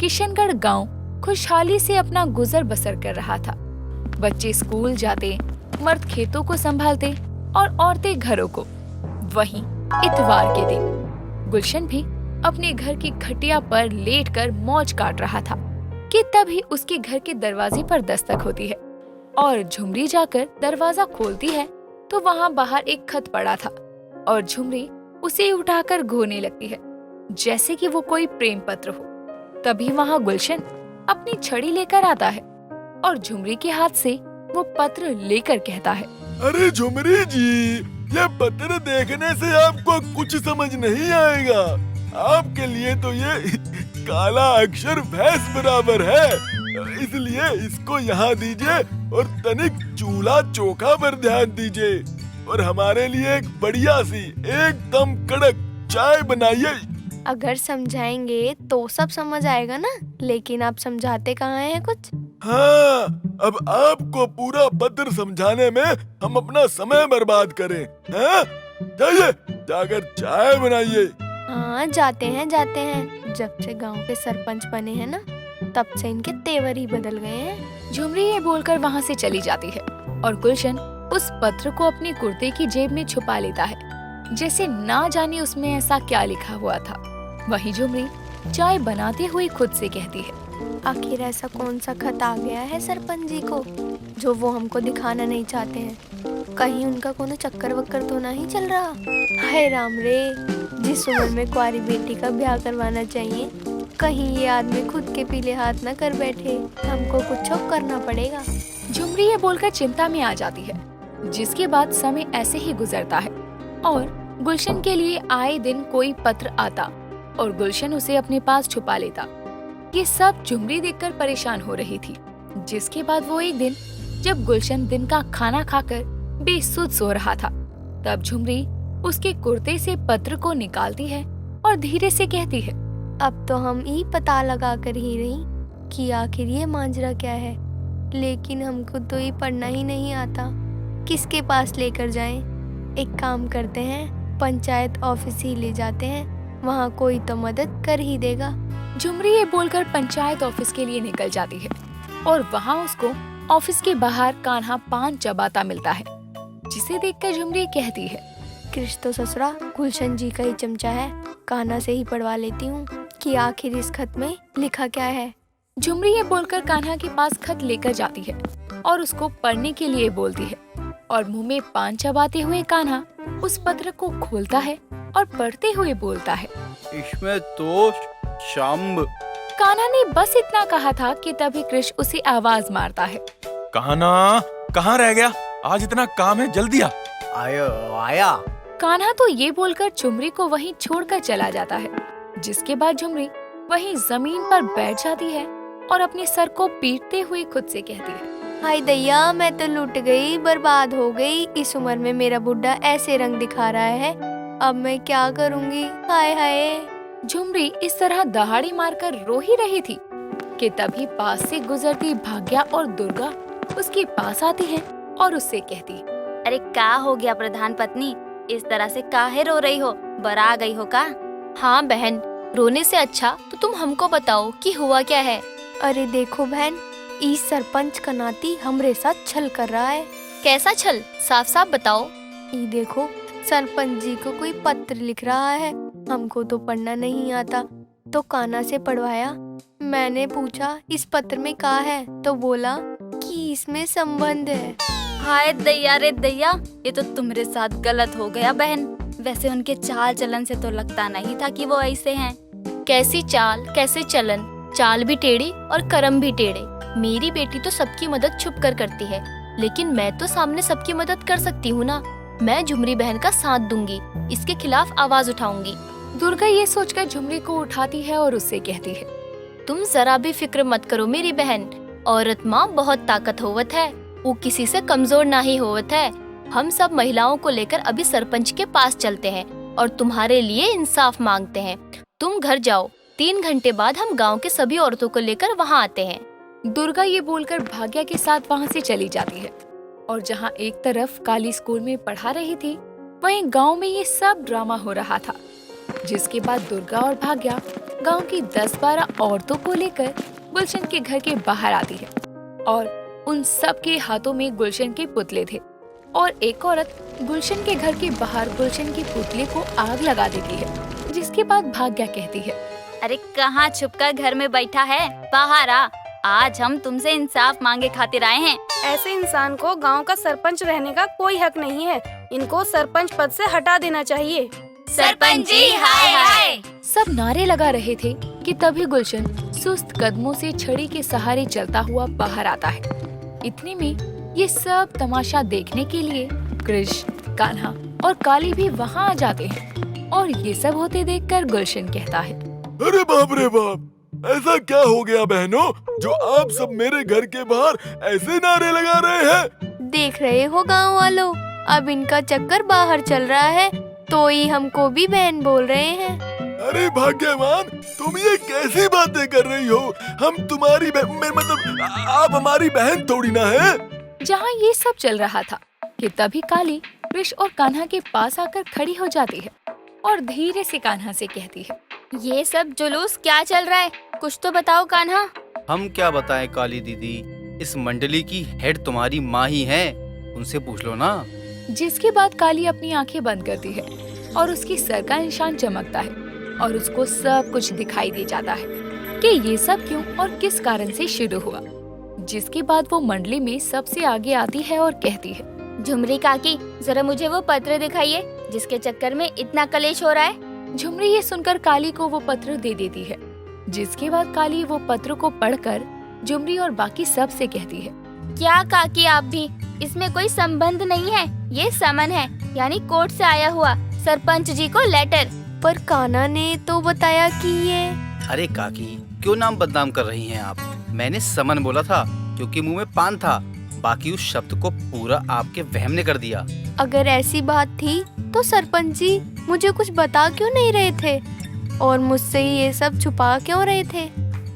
किशनगढ़ गांव खुशहाली से अपना गुजर बसर कर रहा था। बच्चे स्कूल जाते, मर्द खेतों को संभालते और औरतें घरों को। वहीं इतवार के दिन गुलशन भी अपने घर की खटिया पर लेटकर मौज काट रहा था कि तभी उसके घर के दरवाजे पर दस्तक होती है और झुमरी जाकर दरवाजा खोलती है तो वहाँ बाहर एक खत पड़ा था और झुमरी उसे उठाकर घोने लगती है जैसे कि वो कोई प्रेम पत्र हो। तभी वहाँ गुलशन अपनी छड़ी लेकर आता है और झुमरी के हाथ से वो पत्र लेकर कहता है, अरे झुमरी जी, ये पत्र देखने से आपको कुछ समझ नहीं आएगा। आपके लिए तो ये काला अक्षर भैंस बराबर है, इसलिए इसको यहाँ दीजिए और तनिक चूल्हा चोखा पर ध्यान दीजिए और हमारे लिए एक बढ़िया सी एकदम कड़क चाय बनाइए। अगर समझाएंगे तो सब समझ आएगा ना, लेकिन आप समझाते कहाँ हैं कुछ। हाँ, अब आपको पूरा पत्र समझाने में हम अपना समय बर्बाद करें, हैं? जाइए, जाकर चाय बनाइए। हाँ जाते हैं। जब से गांव के सरपंच बने हैं ना, तब से इनके तेवर ही बदल गए हैं। झुमरी ये बोलकर वहाँ से चली जाती है और गुलशन उस पत्र को अपने कुर्ते की जेब में छुपा लेता है, जैसे ना जाने उसमें ऐसा क्या लिखा हुआ था। वहीं झुमरी चाय बनाते हुए खुद से कहती है, आखिर ऐसा कौन सा खत आ गया है सरपंच जी को जो वो हमको दिखाना नहीं चाहते हैं। कहीं उनका कोनो चक्कर वक्कर तो नहीं चल रहा। हाय राम रे, जिस उम्र में कुंवारी बेटी का ब्याह करवाना चाहिए, कहीं ये आदमी खुद के पीले हाथ न कर बैठे। हमको कुछ करना पड़ेगा। झुमरी ये बोलकर चिंता में आ जाती है, जिसके बाद समय ऐसे ही गुजरता है और गुलशन के लिए आए दिन कोई पत्र आता और गुलशन उसे अपने पास छुपा लेता। ये सब झुमरी देखकर परेशान हो रही थी। जिसके बाद वो एक दिन जब गुलशन दिन का खाना खाकर बेसुध सो रहा था, तब झुमरी उसके कुर्ते से पत्र को निकालती है और धीरे से कहती है, अब तो हम ही पता लगा कर ही रही कि आखिर ये मांजरा क्या है, लेकिन हमको तो ये पढ़ना ही नहीं आता। किसके पास लेकर जाएं? एक काम करते हैं, पंचायत ऑफिस ही ले जाते हैं, वहाँ कोई तो मदद कर ही देगा। झुमरी ये बोलकर पंचायत ऑफिस के लिए निकल जाती है और वहाँ उसको ऑफिस के बाहर कान्हा पान चबाता मिलता है, जिसे देखकर झुमरी कहती है, कृष तो ससुरा गुलशन जी का ही चमचा है, कान्हा से ही पढ़वा लेती हूँ कि आखिर इस खत में लिखा क्या है। झुमरी ये बोलकर कान्हा के पास खत लेकर जाती है और उसको पढ़ने के लिए बोलती है और मुंह में पान चबाते हुए कान्हा उस पत्र को खोलता है और पढ़ते हुए बोलता है, इसमें तो शंभ। कान्हा ने बस इतना कहा था कि तभी कृष उसे आवाज मारता है, कान्हा, कहाँ रह गया? आज इतना काम है, जल्दी आ। आया। कान्हा तो ये बोलकर झुमरी को वहीं छोड़कर चला जाता है। जिसके बाद झुमरी वहीं जमीन पर बैठ जाती है और अपने सर को पीटते हुए खुद से कहती है, हाय दैया, मैं तो लुट गई, बर्बाद हो गई। इस उम्र में मेरा बुड्ढा ऐसे रंग दिखा रहा है, अब मैं क्या करूँगी? हाय हाय। झुमरी इस तरह दहाड़ी मारकर रो ही रही थी कि तभी पास से गुजरती भाग्या और दुर्गा उसके पास आती है और उससे कहती, अरे क्या हो गया प्रधान पत्नी, इस तरह से काहे रो रही हो? बरा गई हो का? हाँ बहन, रोने से अच्छा तो तुम हमको बताओ कि हुआ क्या है। अरे देखो बहन, इस सरपंच का नाती हमरे साथ छल कर रहा है। कैसा छल? साफ साफ बताओ। ये देखो, सरपंच जी को कोई पत्र लिख रहा है, हमको तो पढ़ना नहीं आता, तो कान्हा से पढ़वाया। मैंने पूछा इस पत्र में क्या है, तो बोला कि इसमें संबंध है। हाय दैया रे दैया, ये तो तुम्हारे साथ गलत हो गया बहन। वैसे उनके चाल चलन से तो लगता नहीं था कि वो ऐसे हैं। कैसी चाल, कैसे चलन? चाल भी टेढ़ी और कर्म भी टेढ़े। मेरी बेटी तो सबकी मदद छुप कर करती है, लेकिन मैं तो सामने सबकी मदद कर सकती हूँ ना। मैं झुमरी बहन का साथ दूंगी, इसके खिलाफ आवाज उठाऊंगी। दुर्गा ये सोचकर झुमरी को उठाती है और उससे कहती है, तुम जरा भी फिक्र मत करो मेरी बहन, औरत माँ बहुत ताकत होवत है, वो किसी से कमजोर ना ही होवत है। हम सब महिलाओं को लेकर अभी सरपंच के पास चलते हैं और तुम्हारे लिए इंसाफ मांगते हैं। तुम घर जाओ, 3 घंटे बाद हम गांव के सभी औरतों को लेकर वहाँ आते हैं। दुर्गा ये बोलकर भाग्या के साथ वहाँ से चली जाती है और जहाँ एक तरफ काली स्कूल में पढ़ा रही थी, वहीं गांव में ये सब ड्रामा हो रहा था। जिसके बाद दुर्गा और भाग्या गांव की 10-12 औरतों को लेकर गुलशन के घर के बाहर आती है और उन सब के हाथों में गुलशन के पुतले थे और एक औरत गुलशन के घर के बाहर गुलशन के पुतले को आग लगा देती है, जिसके बाद भाग्या कहती है, अरे कहाँ छुपकर घर में बैठा है, बाहर आ। आज हम तुमसे इंसाफ मांगे खातिर आए हैं। ऐसे इंसान को गांव का सरपंच रहने का कोई हक नहीं है। इनको सरपंच पद से हटा देना चाहिए। सरपंच जी हाय हाय। सब नारे लगा रहे थे कि तभी गुलशन सुस्त कदमों से छड़ी के सहारे चलता हुआ बाहर आता है। इतने में ये सब तमाशा देखने के लिए कृष्ण, कान्हा और काली भी वहाँ आ जाते हैं और ये सब होते देखकर गुलशन कहता है, अरे बाप रे बाप, ऐसा क्या हो गया बहनों जो आप सब मेरे घर के बाहर ऐसे नारे लगा रहे हैं? देख रहे हो गांव वालों, अब इनका चक्कर बाहर चल रहा है तो ही हमको भी बहन बोल रहे हैं। अरे भाग्यवान, तुम ये कैसी बातें कर रही हो? हम तुम्हारी मतलब आप हमारी बहन थोड़ी ना है। जहाँ ये सब चल रहा था कि तभी काली कृष्ण और कान्हा के पास आकर खड़ी हो जाती है और धीरे से कान्हा से कहती है, ये सब जुलूस क्या चल रहा है, कुछ तो बताओ कान्हा। हम क्या बताएं काली दीदी, इस मंडली की हेड तुम्हारी माँ ही है, उनसे पूछ लो ना। जिसके बाद काली अपनी आंखें बंद करती है और उसकी सर का निशान चमकता है और उसको सब कुछ दिखाई दे जाता है कि ये सब क्यों और किस कारण से शुरू हुआ। जिसके बाद वो मंडली में सबसे आगे आती है और कहती है, झुमरी काकी, जरा मुझे वो पत्र दिखाइए जिसके चक्कर में इतना कलेश हो रहा है। झुमरी ये सुनकर काली को वो पत्र दे देती है। जिसके बाद काली वो पत्र को पढ़कर झुमरी और बाकी सब से कहती है, क्या काकी आप भी, इसमें कोई संबंध नहीं है, ये समन है, यानी कोर्ट से आया हुआ सरपंच जी को लेटर। पर कान्हा ने तो बताया कि ये। अरे काकी, क्यों नाम बदनाम कर रही हैं आप? मैंने समन बोला था क्योंकि मुंह में पान था, बाकी उस शब्द को पूरा आपके वहम ने कर दिया। अगर ऐसी बात थी तो सरपंच जी मुझे कुछ बता क्यों नहीं रहे थे और मुझसे ही ये सब छुपा क्यों रहे थे?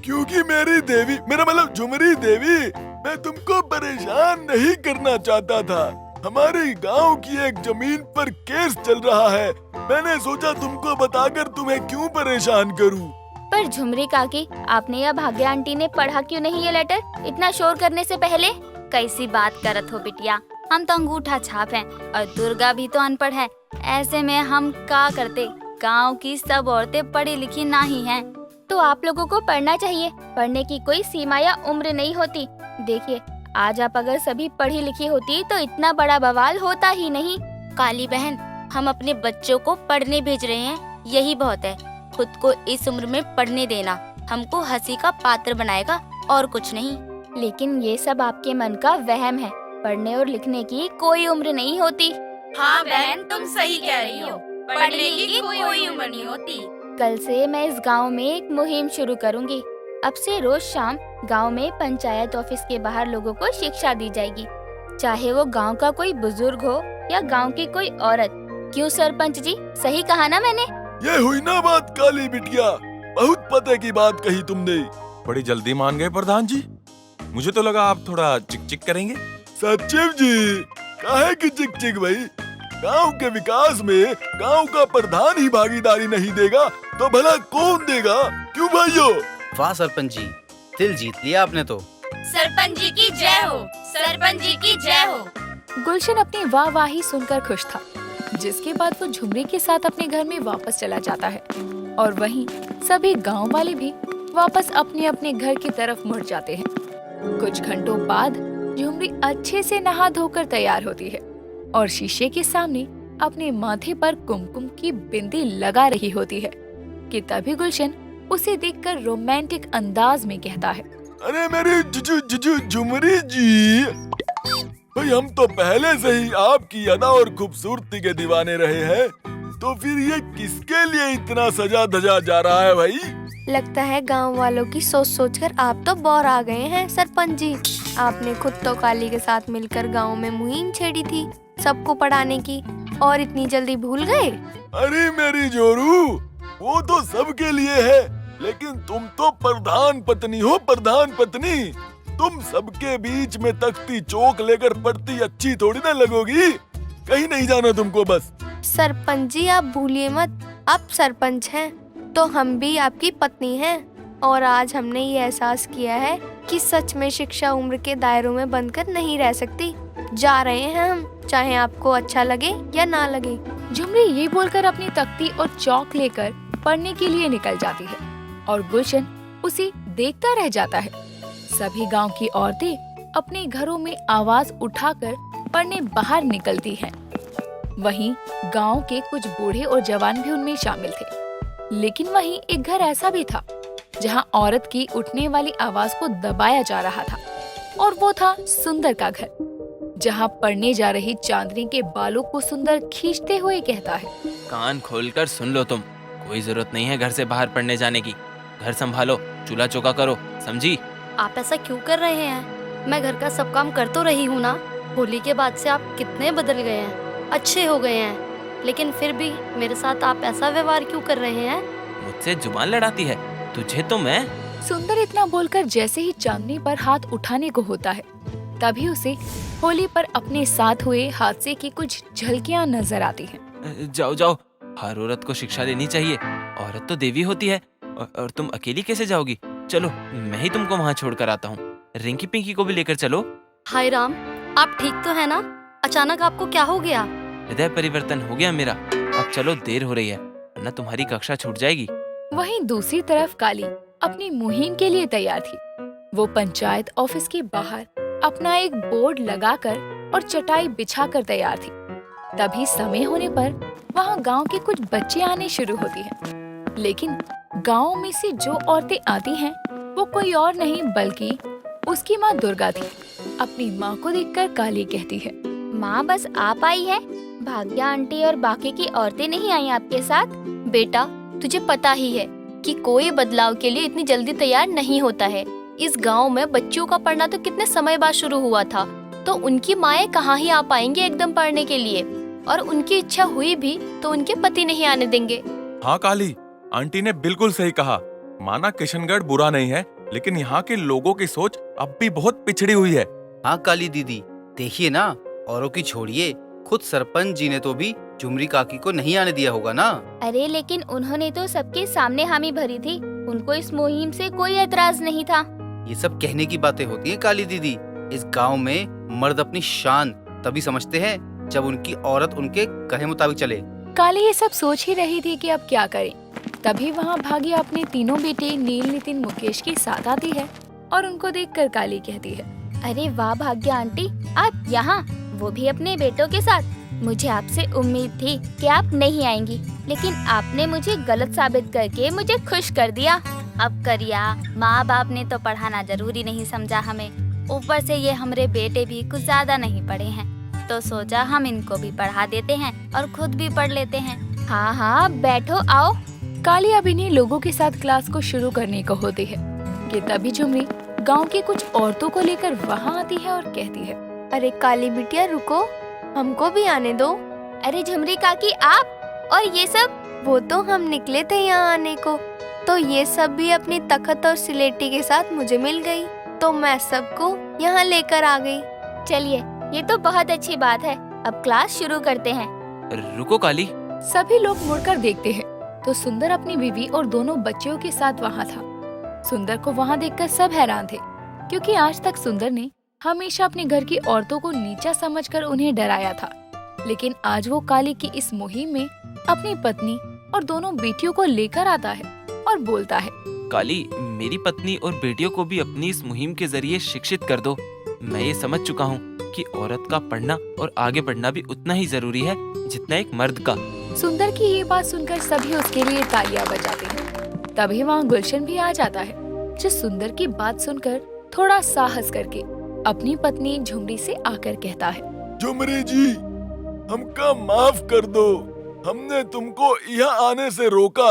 क्योंकि मेरी देवी, मेरा मतलब झुमरी देवी, मैं तुमको परेशान नहीं करना चाहता था। हमारे गांव की एक जमीन पर केस चल रहा है, मैंने सोचा तुमको बताकर तुम्हें क्यों परेशान करूं। पर झुमरी काकी, आपने या भाग्या आंटी ने पढ़ा क्यों नहीं ये लेटर इतना शोर करने से पहले? कैसी बात करत हो बिटिया, हम तो अंगूठा छाप हैं और दुर्गा भी तो अनपढ़ है। ऐसे में हम क्या करते? गांव की सब औरतें पढ़ी लिखी ना ही हैं, तो आप लोगों को पढ़ना चाहिए। पढ़ने की कोई सीमा या उम्र नहीं होती। देखिए, आज आप अगर सभी पढ़ी लिखी होती तो इतना बड़ा बवाल होता ही नहीं। काली बहन, हम अपने बच्चों को पढ़ने भेज रहे हैं, यही बहुत है। खुद को इस उम्र में पढ़ने देना हमको हंसी का पात्र बनाएगा और कुछ नहीं। लेकिन ये सब आपके मन का वहम है, पढ़ने और लिखने की कोई उम्र नहीं होती। हाँ बहन, तुम सही कह रही हो, पढ़ने की कोई उम्र नहीं होती। कल से मैं इस गांव में एक मुहिम शुरू करूंगी। अब से रोज शाम गांव में पंचायत ऑफिस के बाहर लोगों को शिक्षा दी जाएगी, चाहे वो गांव का कोई बुजुर्ग हो या गांव की कोई औरत। क्यों सरपंच जी, सही कहा ना मैंने? ये हुई ना बात काली बिटिया, बहुत पते की बात कही तुमने। बड़ी जल्दी मान गए प्रधान जी, मुझे तो लगा आप थोड़ा चिक चिक करेंगे। सचिव जी, काहे की चिक चिक भाई? गांव के विकास में गांव का प्रधान ही भागीदारी नहीं देगा तो भला कौन देगा? क्यों भाइयों? वाह सरपंच जी, दिल जीत लिया आपने तो। सरपंच जी की जय हो, सरपंच जी की जय हो। गुलशन अपनी वाहवाही सुनकर खुश था। जिसके बाद वो झुमरी के साथ अपने घर में वापस चला जाता है और वहीं सभी गांव वाले भी वापस अपने अपने घर की तरफ मुड़ जाते हैं। कुछ घंटों बाद झुमरी अच्छे से नहा धोकर तैयार होती है और शीशे के सामने अपने माथे पर कुमकुम की बिंदी लगा रही होती है कि तभी गुलशन उसे देखकर रोमांटिक अंदाज में कहता है, अरे मेरी झुमरी जी, भाई हम तो पहले से ही आपकी अदा और खूबसूरती के दीवाने रहे हैं, तो फिर ये किसके लिए इतना सजा धजा जा रहा है भाई? लगता है गांव वालों की सोच सोचकर आप तो बोर आ गए हैं सरपंच जी। आपने खुद तो काली के साथ मिलकर गांव में मुहिम छेड़ी थी सबको पढ़ाने की, और इतनी जल्दी भूल गए? अरे मेरी जोरू, वो तो सबके लिए है, लेकिन तुम तो प्रधान पत्नी हो, प्रधान पत्नी। तुम सबके बीच में तख्ती चौक लेकर पढ़ती अच्छी थोड़ी ना लगोगी। कहीं नहीं जाना तुमको बस। सरपंच जी आप भूलिए मत, आप सरपंच हैं। तो हम भी आपकी पत्नी हैं और आज हमने ये एहसास किया है कि सच में शिक्षा उम्र के दायरों में बंधकर नहीं रह सकती। जा रहे हैं हम, चाहे आपको अच्छा लगे या ना लगे। झुमरी ये बोलकर अपनी तख्ती और चौक लेकर पढ़ने के लिए निकल जाती है और गुलशन उसे देखता रह जाता है। सभी गांव की औरतें अपने घरों में आवाज उठाकर पढ़ने बाहर निकलती हैं। वहीं गांव के कुछ बूढ़े और जवान भी उनमें शामिल थे। लेकिन वहीं एक घर ऐसा भी था जहां औरत की उठने वाली आवाज को दबाया जा रहा था, और वो था सुंदर का घर, जहां पढ़ने जा रही चांदनी के बालों को सुंदर खींचते हुए कहता है, कान खोलकर सुन लो तुम, कोई जरूरत नहीं है घर से बाहर पढ़ने जाने की। घर संभालो, चूल्हा चौका करो, समझी? आप ऐसा क्यों कर रहे हैं? मैं घर का सब काम कर तो रही हूँ ना। होली के बाद से आप कितने बदल गए हैं, अच्छे हो गए हैं, लेकिन फिर भी मेरे साथ आप ऐसा व्यवहार क्यों कर रहे हैं? मुझसे जुबान लड़ाती है, तुझे तो मैं। सुंदर इतना बोलकर जैसे ही चांदनी पर हाथ उठाने को होता है, तभी उसे होली पर अपने साथ हुए हादसे की कुछ झलकियां नजर आती हैं। जाओ जाओ, हर औरत को शिक्षा देनी चाहिए। औरत तो देवी होती है, और तुम अकेली कैसे जाओगी? चलो मैं ही तुमको वहाँ छोड़ कर आता हूँ। रिंकी पिंकी को भी लेकर चलो। हाय राम, आप ठीक तो है ना? अचानक आपको क्या हो गया? हृदय परिवर्तन हो गया मेरा। अब चलो, देर हो रही है, वरना तुम्हारी कक्षा छूट जाएगी। वहीं दूसरी तरफ काली अपनी मुहिम के लिए तैयार थी। वो पंचायत ऑफिस के बाहर अपना एक बोर्ड लगाकर और चटाई बिछाकर तैयार थी। तभी समय होने पर वहाँ गांव के कुछ बच्चे आने शुरू होती हैं। लेकिन गांव में से जो औरतें आती हैं वो कोई और नहीं बल्कि उसकी माँ दुर्गा थी। अपनी माँ को देखकर काली कहती है, माँ बस आप आई है, भाग्या आंटी और बाकी की औरतें नहीं आई आपके साथ? बेटा, तुझे पता ही है कि कोई बदलाव के लिए इतनी जल्दी तैयार नहीं होता है। इस गांव में बच्चों का पढ़ना तो कितने समय बाद शुरू हुआ था, तो उनकी माएँ कहाँ ही आ पाएंगी एकदम पढ़ने के लिए, और उनकी इच्छा हुई भी तो उनके पति नहीं आने देंगे। हाँ काली, आंटी ने बिल्कुल सही कहा। माना किशनगढ़ बुरा नहीं है, लेकिन यहाँ के लोगों की सोच अब भी बहुत पिछड़ी हुई है। हाँ काली दीदी, देखिए ना, औरों की छोड़िए, खुद सरपंच जी ने तो भी झुमरी काकी को नहीं आने दिया होगा ना। अरे लेकिन उन्होंने तो सबके सामने हामी भरी थी, उनको इस मुहिम से कोई एतराज नहीं था। ये सब कहने की बातें होती हैं काली दीदी। इस गांव में मर्द अपनी शान तभी समझते हैं जब उनकी औरत उनके कहे मुताबिक चले। काली ये सब सोच ही रही थी कि अब क्या करें। तभी वहाँ भाग्या अपने तीनों बेटे नील, नितिन, मुकेश के साथ आती है और उनको देखकर काली कहती है, अरे वाह भाग्या आंटी, आप यहाँ, वो भी अपने बेटों के साथ। मुझे आपसे उम्मीद थी कि आप नहीं आएंगी, लेकिन आपने मुझे गलत साबित करके मुझे खुश कर दिया। अब करिया, माँ बाप ने तो पढ़ाना जरूरी नहीं समझा हमें, ऊपर से ये हमारे बेटे भी कुछ ज्यादा नहीं पढ़े हैं, तो सोचा हम इनको भी पढ़ा देते हैं और खुद भी पढ़ लेते हैं। हाँ हाँ बैठो, आओ। काली अब इन्हीं लोगों के साथ क्लास को शुरू करने को होती है कि तभी झुमरी गांव की कुछ औरतों को लेकर वहाँ आती है और कहती है, अरे काली बिटिया रुको, हमको भी आने दो। अरे झुमरी काकी, आप और ये सब? वो तो हम निकले थे यहाँ आने को, तो ये सब भी अपनी तखत और सिलेटी के साथ मुझे मिल गई, तो मैं सबको यहाँ लेकर आ गई। चलिए, ये तो बहुत अच्छी बात है, अब क्लास शुरू करते हैं। रुको काली। सभी लोग मुड़कर देखते हैं तो सुंदर अपनी बीवी और दोनों बच्चों के साथ वहाँ था। सुंदर को वहाँ देखकर सब हैरान थे, क्योंकि आज तक सुंदर ने हमेशा अपने घर की औरतों को नीचा समझकर उन्हें डराया था। लेकिन आज वो काली की इस मुहिम में अपनी पत्नी और दोनों बेटियों को लेकर आता है और बोलता है, काली, मेरी पत्नी और बेटियों को भी अपनी इस मुहिम के जरिए शिक्षित कर दो। मैं ये समझ चुका हूँ कि औरत का पढ़ना और आगे बढ़ना भी उतना ही जरूरी है जितना एक मर्द का। सुंदर की ये बात सुनकर सभी उसके लिए तालियां बजाते हैं। तभी वहाँ गुलशन भी आ जाता है, जो सुंदर की बात सुनकर थोड़ा साहस करके अपनी पत्नी झुमरी से आकर कहता है, झुमरी जी, हमका माफ कर दो, हमने तुमको यहाँ आने से रोका,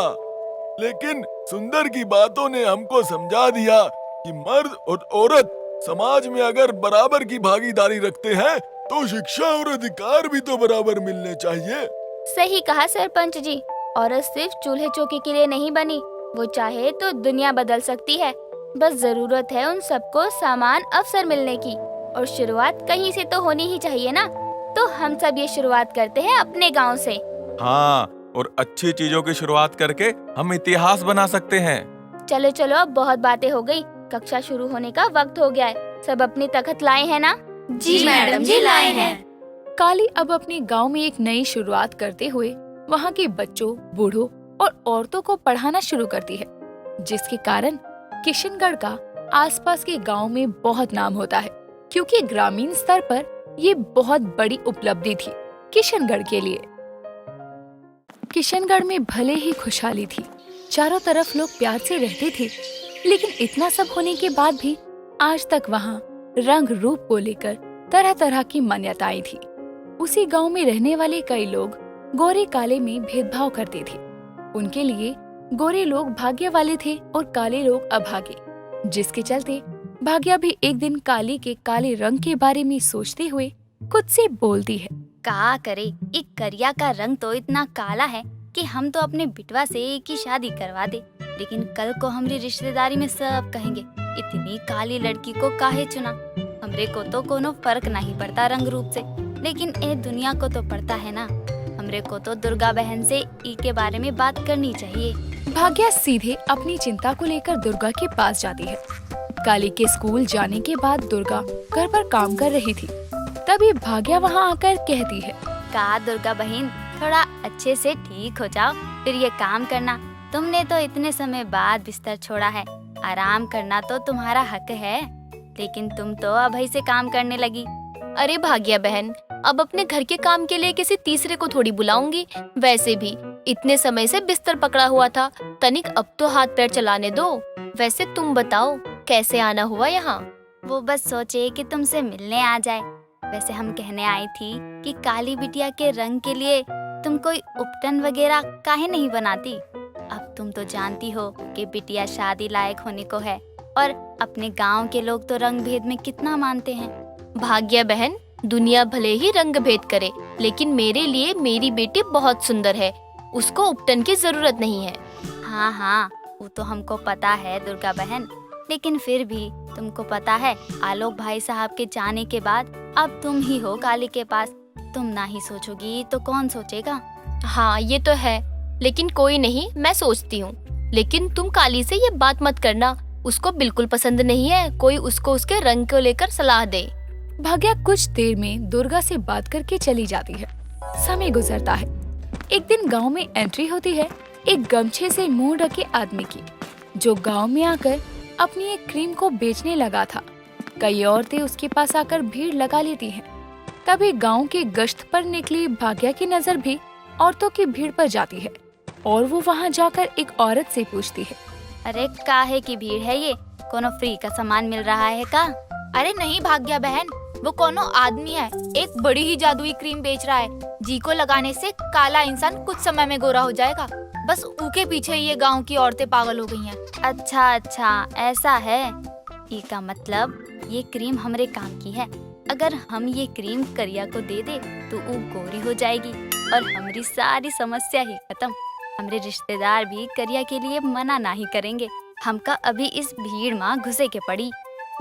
लेकिन सुंदर की बातों ने हमको समझा दिया कि मर्द और औरत समाज में अगर बराबर की भागीदारी रखते हैं तो शिक्षा और अधिकार भी तो बराबर मिलने चाहिए। सही कहा सरपंच जी, औरत सिर्फ चूल्हे चौके के लिए नहीं बनी, वो चाहे तो दुनिया बदल सकती है। बस जरूरत है उन सबको समान अवसर मिलने की, और शुरुआत कहीं से तो होनी ही चाहिए ना। तो हम सब ये शुरुआत करते हैं अपने गांव से। हाँ, और अच्छी चीजों की शुरुआत करके हम इतिहास बना सकते हैं। चलो चलो, अब बहुत बातें हो गई। कक्षा शुरू होने का वक्त हो गया है। सब अपनी तख्त लाए हैं ना? जी मैडम जी, लाए हैं। काली अब अपने गांव में एक नई शुरुआत करते हुए वहां के बच्चों, बूढ़ों और औरतों को पढ़ाना शुरू करती है, जिसके कारण किशनगढ़ का आसपास के गांव में बहुत नाम होता है, क्योंकि ग्रामीण स्तर पर ये बहुत बड़ी उपलब्धि थी किशनगढ़ के लिए। किशनगढ़ में भले ही खुशहाली थी, चारों तरफ लोग प्यार से रहते थे, लेकिन इतना सब होने के बाद भी आज तक वहाँ रंग रूप को लेकर तरह तरह की मान्यताएं थी। उसी गांव में रहने वाले कई लोग गोरे काले में भेदभाव करते थे। उनके लिए गोरे लोग भाग्य वाले थे और काले लोग अभागे, जिसके चलते भाग्या भी एक दिन काली के काले रंग के बारे में सोचते हुए खुद से बोलती है, का करे, एक करिया का रंग तो इतना काला है कि हम तो अपने बिटवा से एक ही शादी करवा दे, लेकिन कल को हमारी रिश्तेदारी में सब कहेंगे इतनी काली लड़की को काहे चुना। हमरे को तो कोनो फर्क नहीं पड़ता रंग रूप से, लेकिन ए दुनिया को तो पड़ता है ना। हमरे को तो दुर्गा बहन से ई के बारे में बात करनी चाहिए। भाग्या सीधे अपनी चिंता को लेकर दुर्गा के पास जाती है। काली के स्कूल जाने के बाद दुर्गा घर पर काम कर रही थी। तभी भाग्या वहाँ आकर कहती है, का दुर्गा बहन, थोड़ा अच्छे से ठीक हो जाओ, फिर ये काम करना। तुमने तो इतने समय बाद बिस्तर छोड़ा है, आराम करना तो तुम्हारा हक है, लेकिन तुम तो अभी से काम करने लगी। अरे भाग्या बहन, अब अपने घर के काम के लिए किसी तीसरे को थोड़ी बुलाऊंगी। वैसे भी इतने समय से बिस्तर पकड़ा हुआ था, तनिक अब तो हाथ पैर चलाने दो। वैसे तुम बताओ, कैसे आना हुआ यहाँ? वो बस सोचे कि तुमसे मिलने आ जाए। वैसे हम कहने आई थी कि काली बिटिया के रंग के लिए तुम कोई उपटन वगैरह काहे नहीं बनाती। अब तुम तो जानती हो कि बिटिया शादी लायक होने को है, और अपने गांव के लोग तो रंग भेद में कितना मानते हैं। भाग्या बहन, दुनिया भले ही रंग भेद करे, लेकिन मेरे लिए मेरी बेटी बहुत सुंदर है, उसको उपटन की जरूरत नहीं है। हाँ हाँ, वो तो हमको पता है दुर्गा बहन, लेकिन फिर भी तुमको पता है आलोक भाई साहब के जाने के बाद अब तुम ही हो काली के पास। तुम ना ही सोचोगी तो कौन सोचेगा? हाँ ये तो है, लेकिन कोई नहीं, मैं सोचती हूँ। लेकिन तुम काली से ये बात मत करना, उसको बिल्कुल पसंद नहीं है कोई उसको उसके रंग को लेकर सलाह दे। भाग्या कुछ देर में दुर्गा से बात करके चली जाती है। समय गुजरता है। एक दिन गांव में एंट्री होती है एक गमछे से मुंह ढके आदमी की, जो गांव में आकर अपनी एक क्रीम को बेचने लगा था। कई औरतें उसके पास आकर भीड़ लगा लेती हैं। तभी गांव के गश्त पर निकली भाग्या की नजर भी औरतों की भीड़ पर जाती है, और वो वहां जाकर एक औरत से पूछती है, अरे काहे की भीड़ है ये? कोनो फ्री का सामान मिल रहा है का? अरे नहीं भाग्या बहन, वो कोनो आदमी है, एक बड़ी ही जादुई क्रीम बेच रहा है। जी को लगाने से काला इंसान कुछ समय में गोरा हो जाएगा। बस उनके पीछे ये गांव की औरतें पागल हो गई हैं। अच्छा अच्छा, ऐसा है। ये का मतलब ये क्रीम हमरे काम की है। अगर हम ये क्रीम करिया को दे दे तो वो गोरी हो जाएगी और हमारी सारी समस्या ही खत्म। हमारे रिश्तेदार भी करिया के लिए मना नहीं करेंगे। हमका अभी इस भीड़ में घुसे के पड़ी।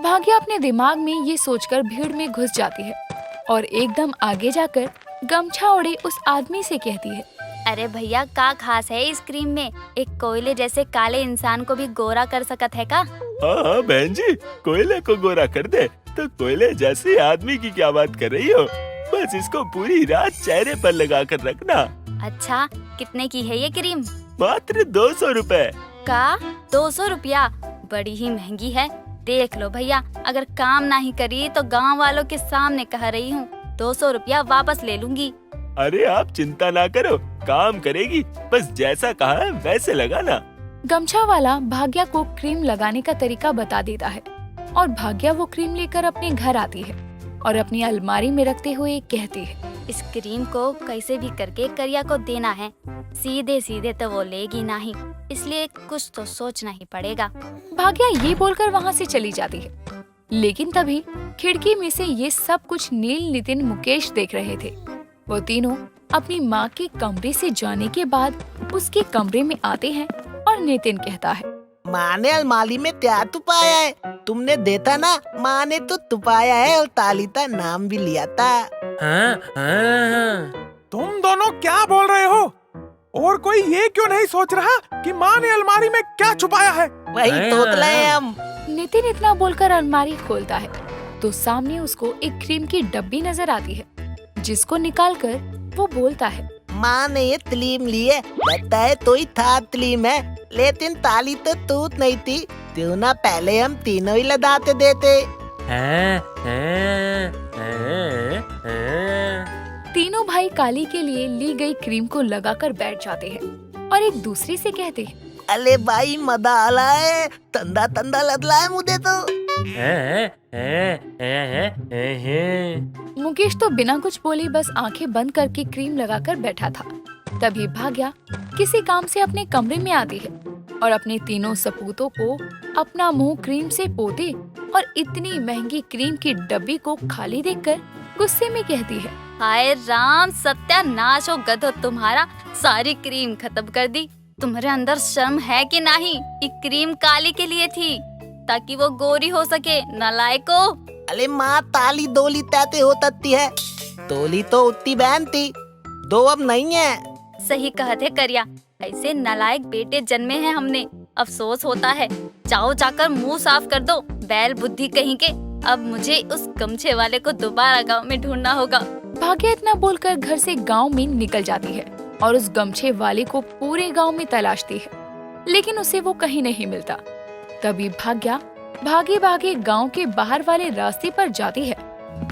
भाग्या अपने दिमाग में ये सोचकर भीड़ में घुस जाती है और एकदम आगे जाकर गमछा ओढ़े उस आदमी से कहती है, अरे भैया, का खास है इस क्रीम में? एक कोयले जैसे काले इंसान को भी गोरा कर सकत है का? हाँ बहन जी, कोयले को गोरा कर दे तो कोयले जैसे आदमी की क्या बात कर रही हो? बस इसको पूरी रात चेहरे पर लगा कर रखना। अच्छा, कितने की है ये क्रीम? मात्र 200 रुपए का? 200 रुपया? बड़ी ही महंगी है। देख लो भैया, अगर काम नहीं करी तो गांव वालों के सामने कह रही हूँ 200 रुपया वापस ले लूंगी। अरे आप चिंता ना करो, काम करेगी, बस जैसा कहा है वैसे लगाना। गमछा वाला भाग्या को क्रीम लगाने का तरीका बता देता है और भाग्या वो क्रीम लेकर अपने घर आती है और अपनी अलमारी में रखते हुए कहती है, इस क्रीम को कैसे भी करके करिया को देना है। सीधे सीधे तो वो लेगी नहीं, इसलिए कुछ तो सोचना ही पड़ेगा। भाग्या ये बोलकर वहाँ से चली जाती है। लेकिन तभी खिड़की में से ये सब कुछ नील, नितिन, मुकेश देख रहे थे। वो तीनों अपनी माँ के कमरे से जाने के बाद उसके कमरे में आते हैं और नितिन कहता है, माँ ने अलमारी में क्या तुपाया है? तुमने देता ना, माँ ने तो तुपाया है और तालिता नाम भी लिया था। तुम दोनों क्या बोल रहे हो? और कोई ये क्यों नहीं सोच रहा कि माँ ने अलमारी में क्या छुपाया है? वही तोतले हैं हम। नितिन इतना बोलकर अलमारी खोलता है तो सामने उसको एक क्रीम की डब्बी नजर आती है, जिसको निकालकर वो बोलता है, माँ ने ये तलीम लिए, लगता है तो ही था तलीम है, लेकिन ताली तो तूत नहीं थी, क्यों ना पहले हम तीनों ही लदाते देते। तीनों भाई काली के लिए ली गई क्रीम को लगाकर बैठ जाते हैं और एक दूसरे से कहते हैं, अले भाई मजा आला है, तंदा तंदा लदला है मुझे तो। मुकेश तो बिना कुछ बोले बस आंखें बंद करके क्रीम लगाकर बैठा था। तभी भाग्या किसी काम से अपने कमरे में आती है और अपने तीनों सपूतों को अपना मुंह क्रीम से पोते और इतनी महंगी क्रीम की डब्बी को खाली देखकर गुस्से में कहती है, हाय राम, सत्यानाश हो गधो तुम्हारा, सारी क्रीम खत्म कर दी। तुम्हारे अंदर शर्म है कि नहीं? ये क्रीम काली के लिए थी ताकि वो गोरी हो सके, नालायको। अले माँ ताली दोली तैते हो तत्ती है, तोली तो उतनी बहन थी, दो अब नहीं है। सही कहते करिया, ऐसे नालायक बेटे जन्मे हैं हमने, अफसोस होता है। जाओ जाकर मुंह साफ कर दो, बैल बुद्धि कहीं के। अब मुझे उस गमछे वाले को दोबारा गांव में ढूंढना होगा। भाग्या इतना बोलकर घर से गांव में निकल जाती है और उस गमछे वाले को पूरे गांव में तलाशती है, लेकिन उसे वो कहीं नहीं मिलता। तभी भाग्या भागे भागे गांव के बाहर वाले रास्ते पर जाती है,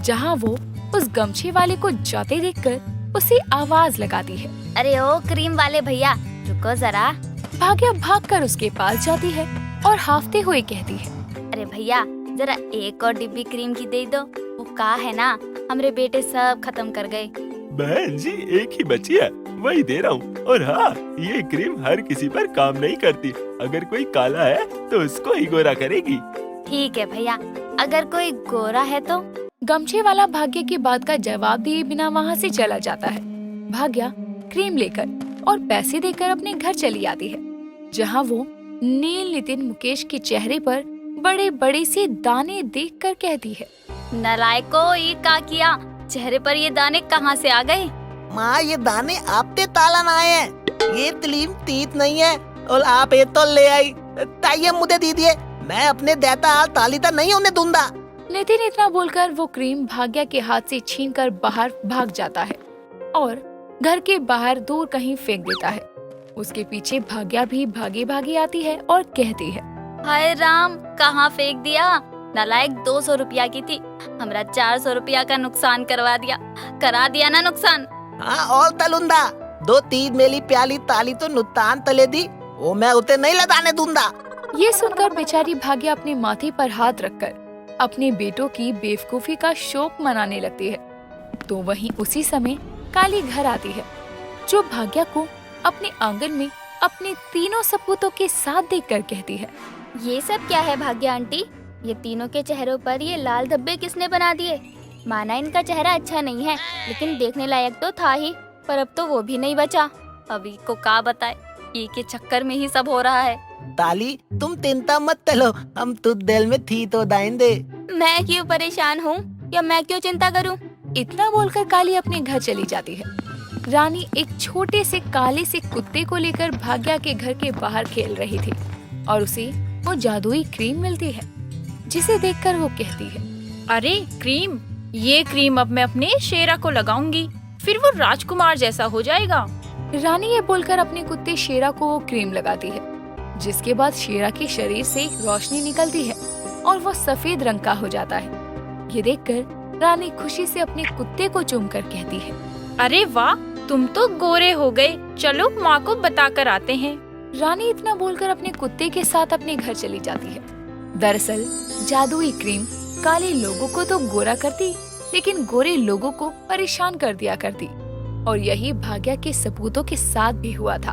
जहां वो उस गमछे वाले को जाते देखकर उसे आवाज लगाती है, अरे ओ क्रीम वाले भैया, रुको जरा। भाग्या भागकर उसके पास जाती है और हाफते हुए कहती है, अरे भैया, जरा एक और डिब्बी क्रीम की दे दो, वो का है ना, हमरे बेटे सब खत्म कर गए। बहन जी एक ही बची है, वही दे रहा हूँ। और हाँ, ये क्रीम हर किसी पर काम नहीं करती, अगर कोई काला है तो उसको ही गोरा करेगी। ठीक है भैया, अगर कोई गोरा है तो। गमछे वाला भाग्य की बात का जवाब दिए बिना वहाँ से चला जाता है। भाग्या क्रीम लेकर और पैसे देकर अपने घर चली आती है, जहाँ वो नील नितिन मुकेश के चेहरे पर बड़े बड़े से दाने देखकर कहती है, नालायको, ये का किया? चेहरे पर ये दाने कहाँ से आ गए? माँ ये दाने आपते ताला ना आए हैं, ये तलीम तीत नहीं है और आप ये तो ले आई, ताइये मुझे दीजिए, मैं अपने देता हाल तालीता नहीं होने दूंगा। नितिन इतना बोलकर वो क्रीम भाग्या के हाथ से छीनकर बाहर भाग जाता है और घर के बाहर दूर कहीं फेंक देता है। उसके पीछे भाग्या भी भागे भागे आती है और कहती है, हाय राम, कहाँ फेंक दिया? नालायक 200 रुपया की थी, हमरा 400 रुपया का नुकसान करा दिया ना नुकसान। हाँ और तलुंदा, 2-3 मेली प्याली ताली तो नुकसान तले दी, वो मैं उते नहीं लगाने दूंगा। ये सुनकर बेचारी भाग्या अपने माथे पर हाथ रखकर अपने बेटों की बेवकूफी का शोक मनाने लगती है। तो वहीं उसी समय काली घर आती है, जो भाग्या को अपने आंगन में अपने तीनों सपूतों के साथ देखकर कहती है, ये सब क्या है भाग्या आंटी? ये तीनों के चेहरों पर ये लाल धब्बे किसने बना दिए? माना इनका चेहरा अच्छा नहीं है, लेकिन देखने लायक तो था ही, पर अब तो वो भी नहीं बचा। अभी को का बताए, ये के चक्कर में ही सब हो रहा है। ताली तुम चिंता मत चलो, हम तो दिल में थी तो दाइंदे। मैं क्यों परेशान हूँ या मैं क्यों चिंता करूँ? इतना बोलकर काली अपने घर चली जाती है। रानी एक छोटे से काले से कुत्ते को लेकर भाग्या के घर के बाहर खेल रही थी और उसे वो जादुई क्रीम मिलती है, जिसे देखकर वो कहती है, अरे क्रीम, ये क्रीम अब मैं अपने शेरा को लगाऊंगी, फिर वो राजकुमार जैसा हो जाएगा। रानी ये बोलकर अपने कुत्ते शेरा को वो क्रीम लगाती है, जिसके बाद शेरा के शरीर से रोशनी निकलती है और वो सफेद रंग का हो जाता है। ये देखकर रानी खुशी से अपने कुत्ते को चूमकर कहती है, अरे वाह, तुम तो गोरे हो गए, चलो माँ को बता कर आते हैं। रानी इतना बोलकर अपने कुत्ते के साथ अपने घर चली जाती है। दरअसल जादुई क्रीम काले लोगों को तो गोरा करती, लेकिन गोरे लोगों को परेशान कर दिया करती, और यही भाग्या के सपूतों के साथ भी हुआ था।